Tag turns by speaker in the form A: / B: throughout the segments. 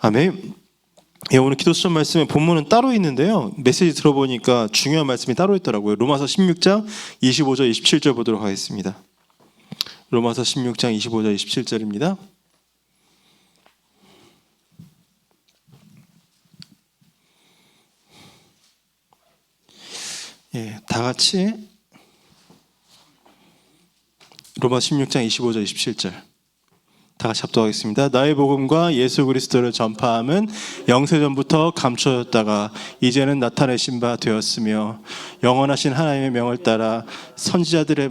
A: 아멘. 예, 오늘 기도 수업 말씀의 본문은 따로 있는데요. 메시지 들어보니까 중요한 말씀이 따로 있더라고요. 로마서 16장 25절 27절 보도록 하겠습니다. 로마서 16장 25절 27절입니다. 예, 다 같이 로마 16장 25절 27절 다 같이 합독하겠습니다. 나의 복음과 예수 그리스도를 전파함은 영세전부터 감춰졌다가 이제는 나타내신 바 되었으며 영원하신 하나님의 명을 따라 선지자들의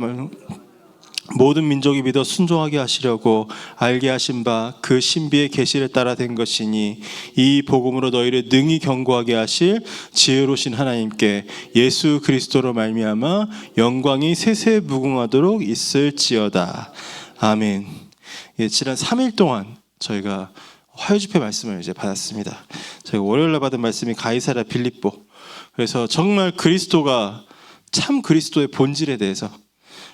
A: 모든 민족이 믿어 순종하게 하시려고 알게 하신 바 그 신비의 계시를 따라 된 것이니 이 복음으로 너희를 능히 견고하게 하실 지혜로우신 하나님께 예수 그리스도로 말미암아 영광이 세세무궁하도록 있을지어다. 아멘. 예, 지난 3일 동안 저희가 화요집회 말씀을 이제 받았습니다. 저희가 월요일날 받은 말씀이 가이사랴 빌립보. 그래서 정말 그리스도가 참 그리스도의 본질에 대해서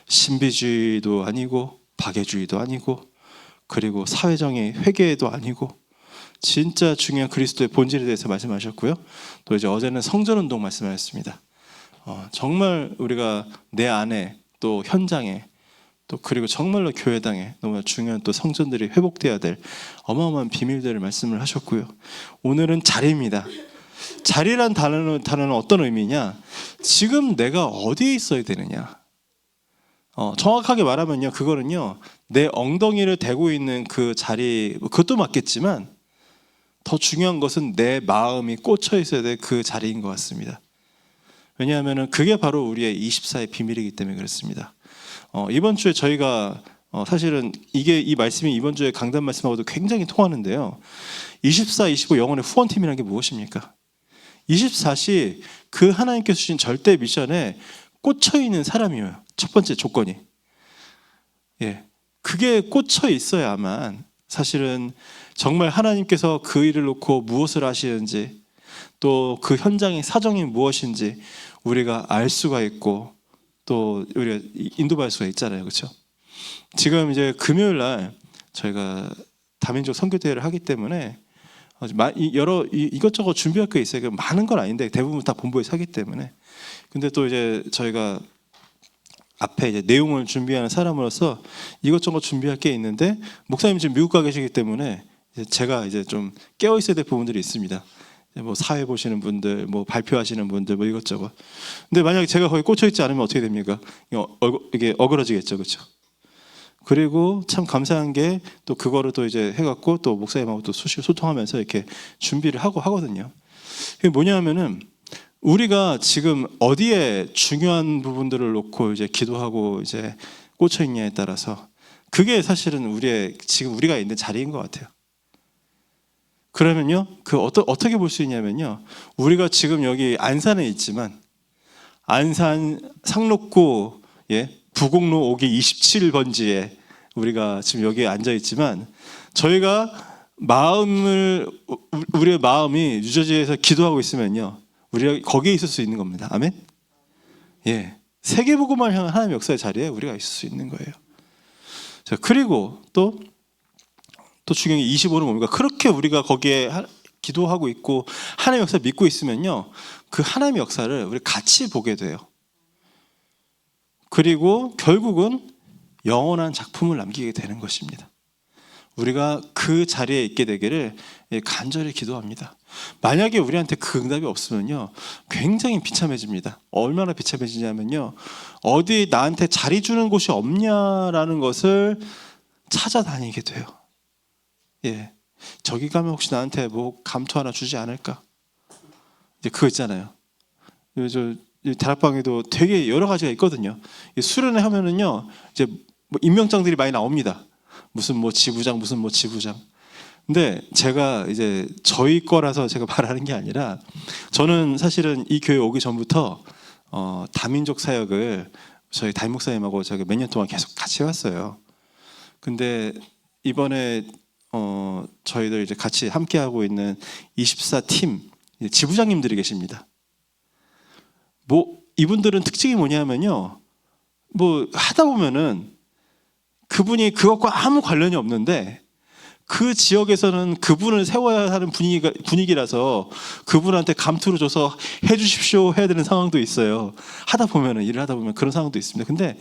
A: 신비주의도 아니고 박애주의도 아니고 그리고 사회정의 회개도 아니고 진짜 중요한 그리스도의 본질에 대해서 말씀하셨고요. 또 이제 어제는 성전운동 말씀하셨습니다. 정말 우리가 내 안에 또 현장에 또 그리고 정말로 교회당에 너무나 중요한 또 성전들이 회복돼야 될 어마어마한 비밀들을 말씀을 하셨고요. 오늘은 자리입니다. 자리란 단어는 어떤 의미냐? 지금 내가 어디에 있어야 되느냐? 정확하게 말하면요, 그거는요, 내 엉덩이를 대고 있는 그 자리, 그것도 맞겠지만 더 중요한 것은 내 마음이 꽂혀 있어야 될 그 자리인 것 같습니다. 왜냐하면 그게 바로 우리의 24의 비밀이기 때문에 그렇습니다. 이번 주에 저희가 사실은 이 말씀이 이번 주에 강단 말씀하고도 굉장히 통하는데요. 24, 25 영혼의 후원팀이라는 게 무엇입니까? 24시 그 하나님께서 주신 절대 미션에 꽂혀 있는 사람이에요. 첫 번째 조건이. 예, 그게 꽂혀 있어야만 사실은 정말 하나님께서 그 일을 놓고 무엇을 하시는지 또 그 현장의 사정이 무엇인지 우리가 알 수가 있고 또 우리가 인도받을 수가 있잖아요, 그렇죠? 지금 이제 금요일 날 저희가 다민족 선교대회를 하기 때문에 여러 이것저것 준비할 게 있어요. 많은 건 아닌데 대부분 다 본부에서 하기 때문에. 근데 또 이제 저희가 앞에 이제 내용을 준비하는 사람으로서 이것저것 준비할 게 있는데 목사님 지금 미국 가 계시기 때문에 제가 이제 좀 깨어 있어야 될 부분들이 있습니다. 뭐 사회 보시는 분들, 뭐 발표하시는 분들, 뭐 이것저것. 근데 만약에 제가 거기 꽂혀 있지 않으면 어떻게 됩니까? 이게 어그러지겠죠, 그렇죠? 그리고 참 감사한 게 또 그거를 또 이제 해갖고 또 목사님하고 또 소통하면서 이렇게 준비를 하고 하거든요. 이게 뭐냐면은 우리가 지금 어디에 중요한 부분들을 놓고 이제 기도하고 이제 꽂혀 있냐에 따라서 그게 사실은 지금 우리가 있는 자리인 것 같아요. 그러면요, 어떻게 볼 수 있냐면요, 우리가 지금 여기 안산에 있지만 안산 상록구 부곡로 오기 27번지에 우리가 지금 여기에 앉아 있지만 저희가 우리의 마음이 뉴저지에서 기도하고 있으면요, 우리가 거기에 있을 수 있는 겁니다. 아멘. 예, 세계복음을 향한 하나님의 역사의 자리에 우리가 있을 수 있는 거예요. 자, 그리고 또 중요한 게 25는 뭡니까? 그렇게 우리가 거기에 기도하고 있고 하나님의 역사를 믿고 있으면요, 그 하나님의 역사를 우리 같이 보게 돼요. 그리고 결국은 영원한 작품을 남기게 되는 것입니다. 우리가 그 자리에 있게 되기를 간절히 기도합니다. 만약에 우리한테 그 응답이 없으면요, 굉장히 비참해집니다. 얼마나 비참해지냐면요, 어디 나한테 자리 주는 곳이 없냐라는 것을 찾아다니게 돼요. 예, 저기 가면 혹시 나한테 뭐 감투 하나 주지 않을까? 이제 그거 있잖아요. 다락방에도 되게 여러 가지가 있거든요. 수련회 하면은요, 이제 뭐 임명장들이 많이 나옵니다. 무슨 뭐 지부장, 무슨 뭐 지부장. 근데 제가 이제 저희 거라서 제가 말하는 게 아니라 저는 사실은 이 교회 오기 전부터 다민족 사역을 저희 담임 목사님하고 제가 몇 년 동안 계속 같이 해왔어요. 근데 이번에 저희들 이제 같이 함께 하고 있는 24팀 지부장님들이 계십니다. 뭐 이분들은 특징이 뭐냐면요, 뭐 하다 보면은 그분이 그것과 아무 관련이 없는데 그 지역에서는 그분을 세워야 하는 분위기라서 그분한테 감투를 줘서 해주십시오 해야 되는 상황도 있어요. 일을 하다 보면 그런 상황도 있습니다. 근데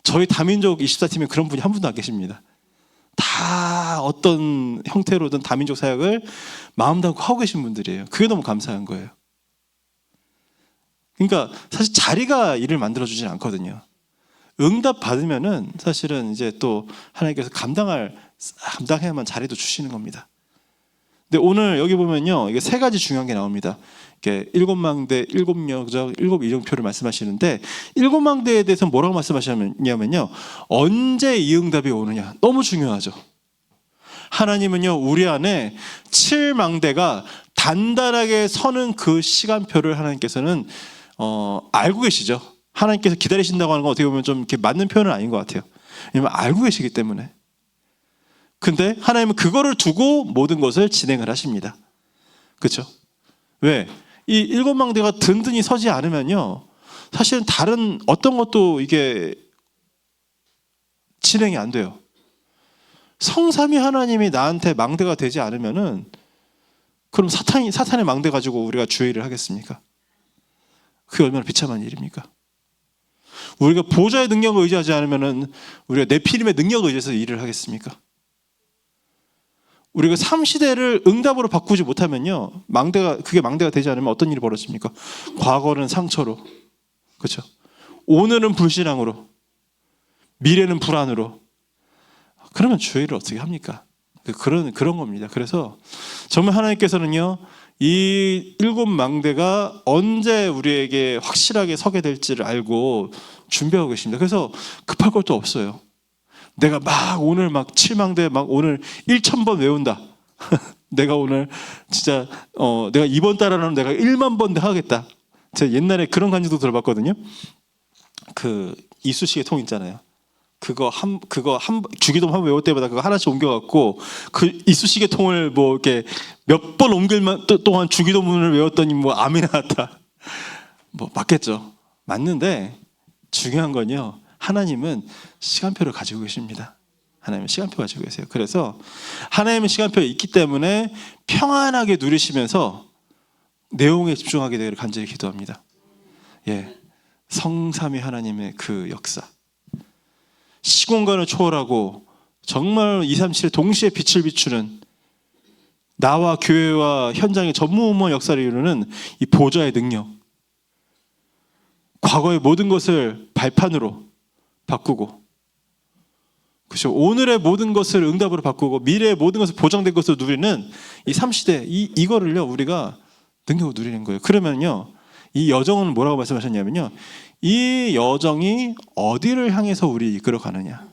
A: 저희 다민족 24팀에 그런 분이 한 분도 안 계십니다. 다 어떤 형태로든 다민족 사역을 마음 담고 하고 계신 분들이에요. 그게 너무 감사한 거예요. 그러니까 사실 자리가 일을 만들어주진 않거든요. 응답 받으면은 사실은 이제 또 하나님께서 감당해야만 자리도 주시는 겁니다. 근데 오늘 여기 보면요, 이게 세 가지 중요한 게 나옵니다. 이게 7망대, 7여정, 7이정표를 말씀하시는데 7망대에 대해서 뭐라고 말씀하시냐면요, 언제 이 응답이 오느냐, 너무 중요하죠. 하나님은요, 우리 안에 7망대가 단단하게 서는 그 시간표를 하나님께서는 알고 계시죠. 하나님께서 기다리신다고 하는 건 어떻게 보면 좀 이렇게 맞는 표현은 아닌 것 같아요. 왜냐면 알고 계시기 때문에. 근데 하나님은 그거를 두고 모든 것을 진행을 하십니다. 그렇죠? 왜? 이 7망대가 든든히 서지 않으면요, 사실은 다른 어떤 것도 이게 진행이 안 돼요. 성삼위 하나님이 나한테 망대가 되지 않으면은 그럼 사탄의 망대 가지고 우리가 주의를 하겠습니까? 그게 얼마나 비참한 일입니까? 우리가 보좌의 능력을 의지하지 않으면은 우리가 네피림의 능력을 의지해서 일을 하겠습니까? 우리가 삼시대를 응답으로 바꾸지 못하면요, 그게 망대가 되지 않으면 어떤 일이 벌어집니까? 과거는 상처로, 그렇죠? 오늘은 불신앙으로, 미래는 불안으로. 그러면 주의를 어떻게 합니까? 그런 겁니다. 그래서 정말 하나님께서는요, 이 7망대가 언제 우리에게 확실하게 서게 될지를 알고 준비하고 계십니다. 그래서 급할 것도 없어요. 내가 오늘 7망대 오늘 1000번 외운다. 내가 오늘 진짜 내가 이번 달에는 내가 1만 번 하겠다. 제가 옛날에 그런 간증도 들어봤거든요. 그 이쑤시개 통 있잖아요. 그거 주기도문 한번 외울 때마다 그거 하나씩 옮겨갖고 그 이쑤시개 통을 뭐 이렇게 몇 번 옮길만 동안 주기도문을 외웠더니 뭐 암이 나왔다. 뭐 맞겠죠. 맞는데 중요한 건요, 하나님은 시간표를 가지고 계십니다. 하나님은 시간표 가지고 계세요. 그래서 하나님의 시간표가 있기 때문에 평안하게 누리시면서 내용에 집중하게 되기를 간절히 기도합니다. 예, 성삼위 하나님의 그 역사, 시공간을 초월하고 정말 237에 동시에 빛을 비추는, 나와 교회와 현장의 전무후무한 역사를 이루는 이 보좌의 능력, 과거의 모든 것을 발판으로 바꾸고, 그렇죠, 오늘의 모든 것을 응답으로 바꾸고 미래의 모든 것을 보장된 것으로 누리는 이 3시대, 이거를요 우리가 능력으로 누리는 거예요. 그러면요, 이 여정은 뭐라고 말씀하셨냐면요, 이 여정이 어디를 향해서 우리 이끌어 가느냐,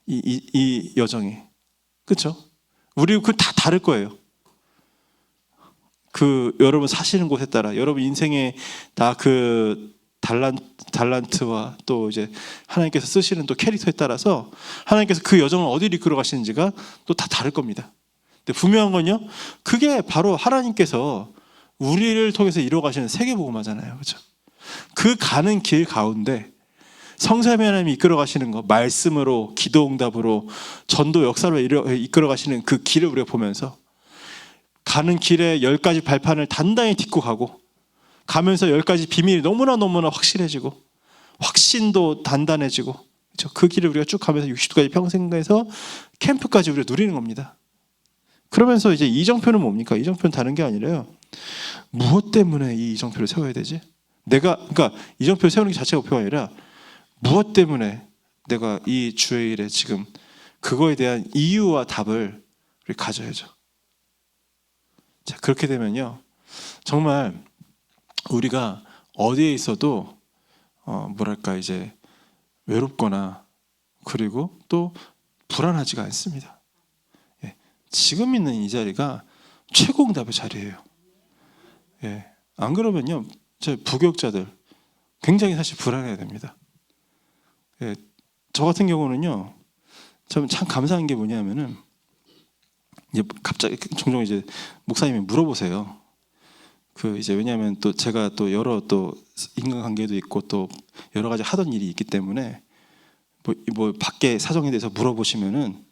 A: 이 여정이, 그렇죠? 우리 그 다 다를 거예요. 그 여러분 사시는 곳에 따라, 여러분 인생의 다 그 달란트와 또 이제 하나님께서 쓰시는 또 캐릭터에 따라서 하나님께서 그 여정을 어디로 이끌어 가시는지가 또 다 다를 겁니다. 근데 분명한 건요, 그게 바로 하나님께서 우리를 통해서 이루어 가시는 세계복음화잖아요. 그렇죠? 그 가는 길 가운데 성삼위 하나님이 이끌어 가시는 거, 말씀으로, 기도응답으로, 전도 역사로 이끌어 가시는 그 길을 우리가 보면서 가는 길에 10가지 발판을 단단히 딛고 가면서 10가지 비밀이 너무나 확실해지고 확신도 단단해지고, 그렇죠? 그 길을 우리가 쭉 가면서 60도까지 평생에서 캠프까지 우리가 누리는 겁니다. 그러면서 이제 이정표는 뭡니까? 이정표는 다른 게 아니라요, 무엇 때문에 이 이정표를 세워야 되지? 그러니까 이정표를 세우는 게 자체가 목표가 아니라 무엇 때문에 내가 이 주의 일에 지금 그거에 대한 이유와 답을 우리 가져야죠. 자, 그렇게 되면요, 정말 우리가 어디에 있어도 이제 외롭거나 그리고 또 불안하지가 않습니다. 예, 지금 있는 이 자리가 최고응답의 자리예요. 예, 안 그러면요, 저 부교육자들 굉장히 사실 불안해야 됩니다. 예, 저 같은 경우는요, 참 감사한 게 뭐냐면은, 이제 갑자기 종종 이제 목사님이 물어보세요. 왜냐하면 또 제가 또 여러 또 인간관계도 있고 또 여러 가지 하던 일이 있기 때문에 뭐 밖에 사정에 대해서 물어보시면은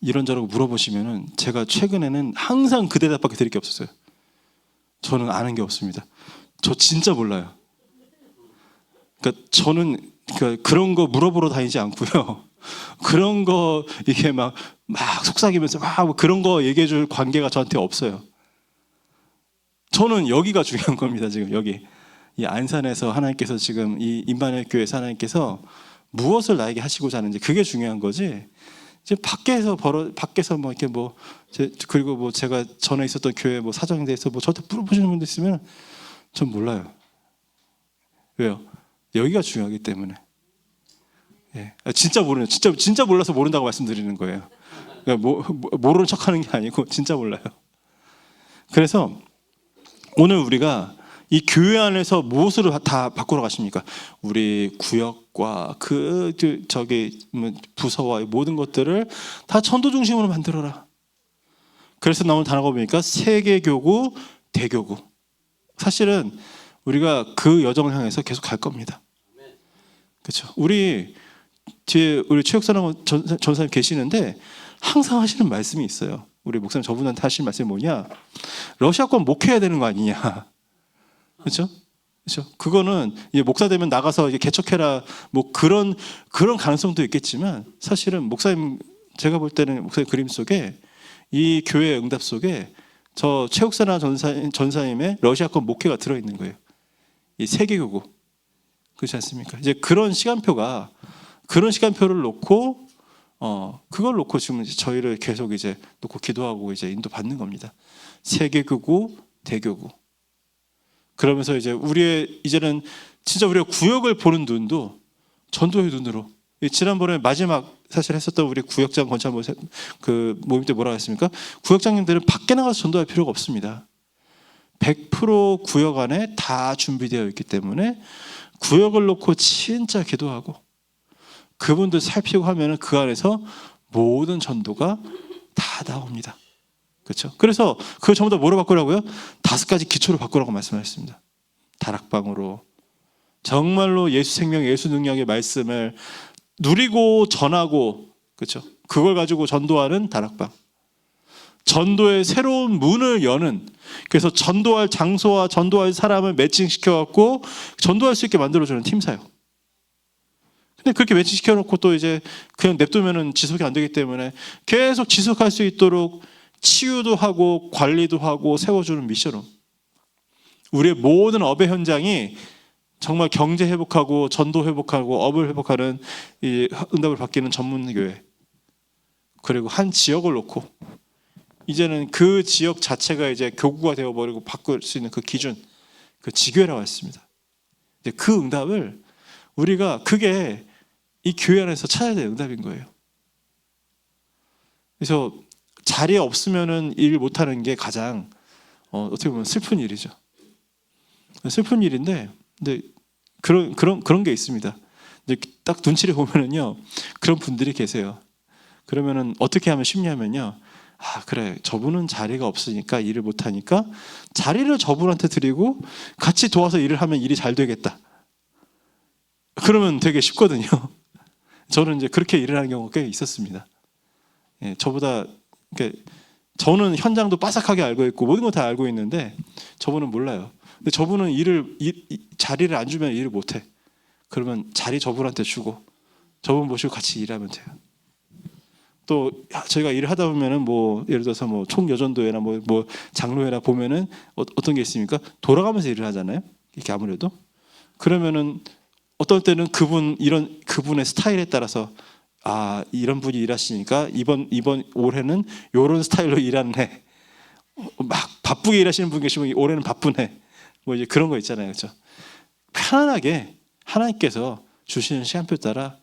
A: 이런저런 물어보시면은 제가 최근에는 항상 그 대답밖에 드릴 게 없었어요. 저는 아는 게 없습니다. 저 진짜 몰라요. 그러니까 저는 그런 거 물어보러 다니지 않고요. 그런 거 이렇게 막 속삭이면서 막 그런 거 얘기해 줄 관계가 저한테 없어요. 저는 여기가 중요한 겁니다. 지금 여기 이 안산에서 하나님께서 지금 이 임마누엘 교회에서 하나님께서 무엇을 나에게 하시고자 하는지 그게 중요한 거지. 이제 밖에서 뭐 이렇게 그리고 뭐 제가 전에 있었던 교회 뭐 사정에 대해서 뭐 저한테 물어보시는 분들 있으면 전 몰라요. 왜요? 여기가 중요하기 때문에. 예. 진짜 모르는, 진짜 몰라서 모른다고 말씀드리는 거예요. 그러니까 모르는 척하는 게 아니고 진짜 몰라요. 그래서 오늘 우리가 이 교회 안에서 무엇으로 다 바꾸러 가십니까? 우리 구역과 부서와 모든 것들을 다 전도 중심으로 만들어라. 그래서 나온 단어가 보니까 세계교구, 대교구. 사실은 우리가 그 여정을 향해서 계속 갈 겁니다. 그렇죠? 우리 뒤에 우리 최혁사랑 전사님 계시는데 항상 하시는 말씀이 있어요. 우리 목사님 저분한테 하시는 말씀이 뭐냐? 러시아권 목회해야 되는 거 아니냐? 그렇죠? 그렇죠? 그거는 이제 목사 되면 나가서 이제 개척해라 뭐 그런 가능성도 있겠지만 사실은 목사님 제가 볼 때는 목사님 그림 속에 이 교회의 응답 속에 저 최욱사나 전사님의 러시아권 목회가 들어 있는 거예요. 이 세계교구 그렇지 않습니까? 이제 그런 시간표를 놓고 그걸 놓고 지금 저희를 계속 이제 놓고 기도하고 이제 인도 받는 겁니다. 세계교구, 대교구. 그러면서 이제 이제는 진짜 우리가 구역을 보는 눈도 전도의 눈으로. 지난번에 마지막 사실 했었던 우리 구역장 건차 그 모임 때 뭐라고 했습니까? 구역장님들은 밖에 나가서 전도할 필요가 없습니다. 100% 구역 안에 다 준비되어 있기 때문에 구역을 놓고 진짜 기도하고 그분들 살피고 하면은 그 안에서 모든 전도가 다 나옵니다. 그렇죠? 그래서 그걸 전부 다 뭐로 바꾸라고요? 5가지 기초로 바꾸라고 말씀하셨습니다. 다락방으로 정말로 예수 생명, 예수 능력의 말씀을 누리고 전하고 그렇죠? 그걸 가지고 전도하는 다락방. 전도의 새로운 문을 여는 그래서 전도할 장소와 전도할 사람을 매칭시켜 갖고 전도할 수 있게 만들어주는 팀사역. 근데 그렇게 매칭시켜 놓고 또 이제 그냥 냅두면은 지속이 안 되기 때문에 계속 지속할 수 있도록 치유도 하고 관리도 하고 세워주는 미션으로 우리의 모든 업의 현장이 정말 경제 회복하고 전도 회복하고 업을 회복하는 이 응답을 받기는 전문 교회. 그리고 한 지역을 놓고 이제는 그 지역 자체가 이제 교구가 되어버리고 바꿀 수 있는 그 기준, 그 지교회라고 했습니다. 그 응답을 우리가 그게 이 교회 안에서 찾아야 될 응답인 거예요. 그래서 자리에 없으면은 일 못하는 게 가장 어떻게 보면 슬픈 일이죠. 슬픈 일인데, 근데 그런 게 있습니다. 근데 딱 눈치를 보면은요, 그런 분들이 계세요. 그러면은 어떻게 하면 쉽냐면요. 그래 저분은 자리가 없으니까 일을 못하니까 자리를 저분한테 드리고 같이 도와서 일을 하면 일이 잘 되겠다. 그러면 되게 쉽거든요. 저는 이제 그렇게 일을 하는 경우가 꽤 있었습니다. 예, 저보다 저는 현장도 빠삭하게 알고 있고 모든 거 다 알고 있는데 저분은 몰라요. 근데 저분은 자리를 안 주면 일을 못해. 그러면 자리 저분한테 주고 저분 모시고 같이 일하면 돼요. 또 저희가 일을 하다 보면은 뭐 예를 들어서 뭐 총여전도회나 뭐 장로회나 보면은 어떤 게 있습니까? 돌아가면서 일을 하잖아요. 이렇게 아무래도 그러면은 어떤 때는 그분의 스타일에 따라서 이런 분이 일하시니까 이번 올해는 이런 스타일로 일하는 해. 막 바쁘게 일하시는 분 계시면 올해는 바쁜 해. 뭐 이제 그런 거 있잖아요, 그렇죠? 편안하게 하나님께서 주시는 시간표 따라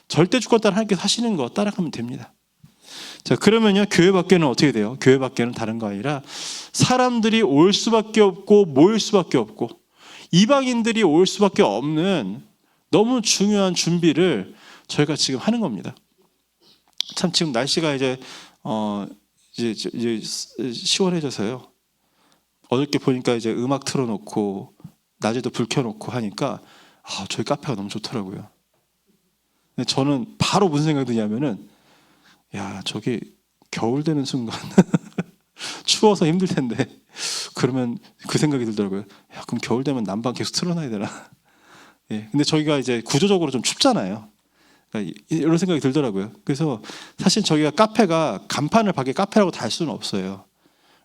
A: 절대 주권 따라 하나님께서 하시는 거 따라가면 됩니다. 자, 그러면요, 교회 밖에는 어떻게 돼요? 교회 밖에는 다른 거 아니라 사람들이 올 수밖에 없고 모일 수밖에 없고 이방인들이 올 수밖에 없는 너무 중요한 준비를 저희가 지금 하는 겁니다. 참 지금 날씨가 이제 시원해져서요. 어저께 보니까 이제 음악 틀어놓고 낮에도 불 켜놓고 하니까 저희 카페가 너무 좋더라고요. 근데 저는 바로 무슨 생각이 드냐면은 저기 겨울 되는 순간 추워서 힘들 텐데 그러면 그 생각이 들더라고요. 야, 그럼 겨울 되면 난방 계속 틀어놔야 되나? 예, 근데 저희가 이제 구조적으로 좀 춥잖아요. 그러니까 이런 생각이 들더라고요. 그래서 사실 저희가 카페가 간판을 밖에 카페라고 달 수는 없어요.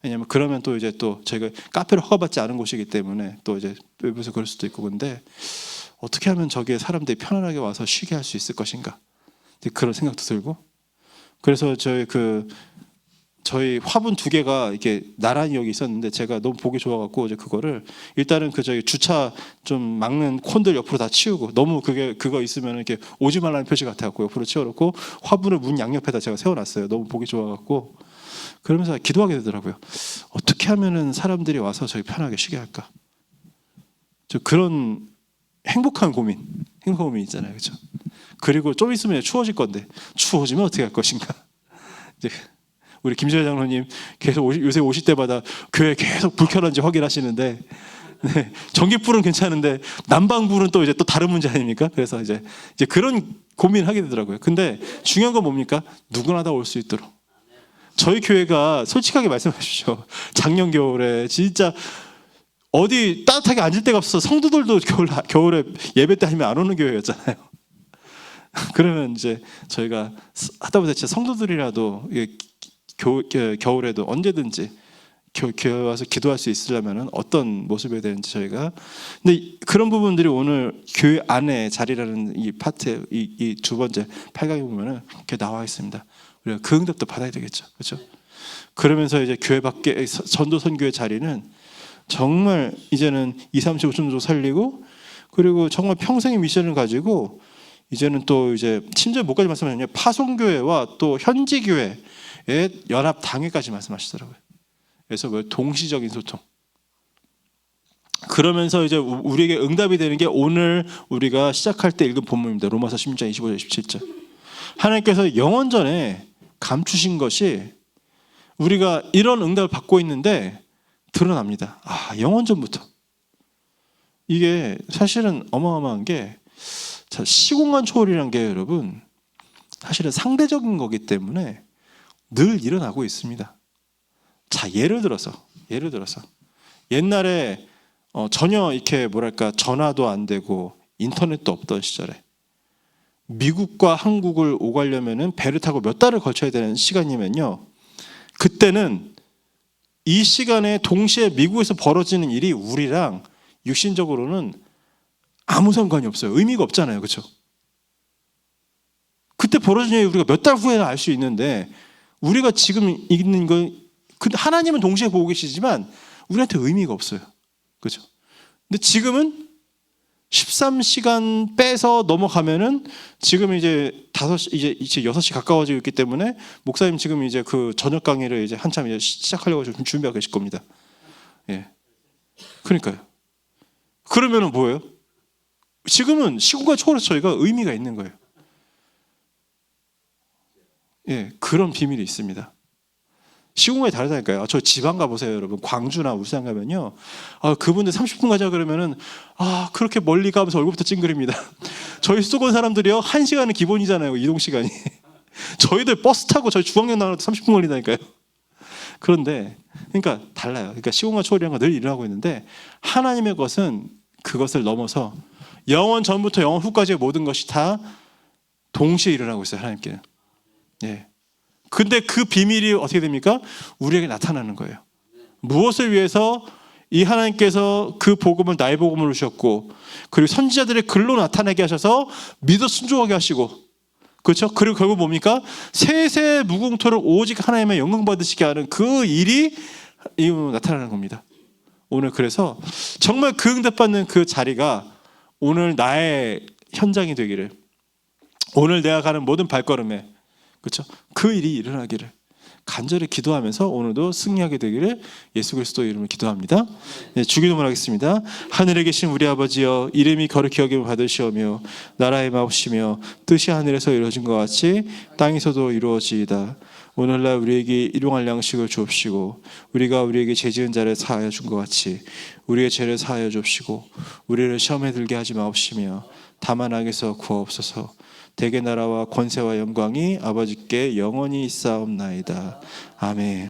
A: 왜냐면 그러면 또 이제 또 저희가 카페를 허가받지 않은 곳이기 때문에 또 이제 외부에서 그럴 수도 있고, 근데 어떻게 하면 저기에 사람들이 편안하게 와서 쉬게 할 수 있을 것인가? 그런 생각도 들고, 그래서 저희 화분 2개가 이렇게 나란히 여기 있었는데 제가 너무 보기 좋아갖고 이제 그거를 일단은 그 저희 주차 좀 막는 콘들 옆으로 다 치우고, 너무 그거 있으면 이렇게 오지 말라는 표시 같아갖고 옆으로 치워놓고 화분을 문 양옆에다 제가 세워놨어요. 너무 보기 좋아갖고. 그러면서 기도하게 되더라고요. 어떻게 하면은 사람들이 와서 저희 편하게 쉬게 할까? 저 그런 행복한 고민 있잖아요, 그렇죠? 그리고 좀 있으면 추워질 건데 추워지면 어떻게 할 것인가? 이제 우리 김재현 장로님 계속 요새 오실 때마다 교회 계속 불 켜는지 확인하시는데, 네, 전기불은 괜찮은데 난방불은 또 이제 또 다른 문제 아닙니까? 그래서 이제 그런 고민을 하게 되더라고요. 근데 중요한 건 뭡니까? 누구나 다 올 수 있도록. 저희 교회가 솔직하게 말씀하십시오. 작년 겨울에 진짜 어디 따뜻하게 앉을 데가 없어서 성도들도 겨울에 예배 때 아니면 안 오는 교회였잖아요. 그러면 이제 저희가 하다 보다 진짜 성도들이라도 겨울에도 언제든지 교회 와서 기도할 수 있으려면 어떤 모습이 되는지 저희가, 근데 그런 부분들이 오늘 교회 안에 자리라는 이 파트, 이 2번째 8강에 보면은 이렇게 나와 있습니다. 우리가 그 응답도 받아야 되겠죠, 그렇죠? 그러면서 이제 교회 밖에 전도 선교의 자리는 정말 이제는 2, 30, 50도 살리고, 그리고 정말 평생의 미션을 가지고 이제는 또 이제 심지어 뭐까지 말씀하셨냐면 파송교회와 또 현지교회의 연합 당회까지 말씀하시더라고요. 그래서 뭐 동시적인 소통. 그러면서 이제 우리에게 응답이 되는 게 오늘 우리가 시작할 때 읽은 본문입니다. 로마서 16장 25절 27절. 하나님께서 영원전에 감추신 것이 우리가 이런 응답을 받고 있는데 드러납니다. 영원전부터. 이게 사실은 어마어마한 게, 시공간 초월이라는 게 여러분 사실은 상대적인 거기 때문에 늘 일어나고 있습니다. 자, 예를 들어서 옛날에 전혀 이렇게 뭐랄까 전화도 안 되고 인터넷도 없던 시절에 미국과 한국을 오가려면은 배를 타고 몇 달을 걸쳐야 되는 시간이면요, 그때는 이 시간에 동시에 미국에서 벌어지는 일이 우리랑 육신적으로는 아무 상관이 없어요. 의미가 없잖아요, 그렇죠? 그때 벌어진 일이 우리가 몇 달 후에는 알 수 있는데, 우리가 지금 있는 건 하나님은 동시에 보고 계시지만 우리한테 의미가 없어요, 그렇죠? 근데 지금은 13시간 빼서 넘어가면은 지금 이제 5시, 이제 6시 가까워지고 있기 때문에 목사님 지금 이제 그 저녁 강의를 이제 한참 이제 시작하려고 지금 준비하고 계실 겁니다. 예. 그러니까요. 그러면은 뭐예요? 지금은 시공간 초월해서 저희가 의미가 있는 거예요. 예, 그런 비밀이 있습니다. 시공간이 다르다니까요. 저 지방 가보세요, 여러분. 광주나 울산 가면요, 그분들 30분 가자 그러면은 그렇게 멀리 가면서 얼굴부터 찡그립니다. 저희 수도권 사람들이요, 1시간은 기본이잖아요, 이동 시간이. 저희들 버스 타고 저희 중앙역 나가도 30분 걸린다니까요. 그런데 그러니까 달라요. 그러니까 시공간 초월이라는 건 늘 일어나고 있는데, 하나님의 것은 그것을 넘어서 영원 전부터 영원 후까지의 모든 것이 다 동시에 일어나고 있어요, 하나님께는. 예. 근데 그 비밀이 어떻게 됩니까? 우리에게 나타나는 거예요. 무엇을 위해서 이 하나님께서 그 복음을 나의 복음을 주셨고, 그리고 선지자들의 글로 나타내게 하셔서 믿어 순종하게 하시고, 그렇죠? 그리고 결국 뭡니까? 세세 무궁토를 오직 하나님의 영광 받으시게 하는 그 일이 나타나는 겁니다. 오늘 그래서 정말 그 응답받는 그 자리가 오늘 나의 현장이 되기를, 오늘 내가 가는 모든 발걸음에, 그렇죠? 그 일이 일어나기를 간절히 기도하면서 오늘도 승리하게 되기를 예수 그리스도의 이름으로 기도합니다. 네, 주기도문 하겠습니다. 하늘에 계신 우리 아버지여, 이름이 거룩히 여김을 받으시오며 나라의 마옵시며 뜻이 하늘에서 이루어진 것 같이 땅에서도 이루어지이다. 오늘날 우리에게 일용할 양식을 주옵시고, 우리가 우리에게 죄지은 자를 사하여 준 것 같이 우리의 죄를 사하여 주옵시고, 우리를 시험에 들게 하지 마옵시며 다만 악에서 구하옵소서. 대개 나라와 권세와 영광이 아버지께 영원히 있사옵나이다. 아멘.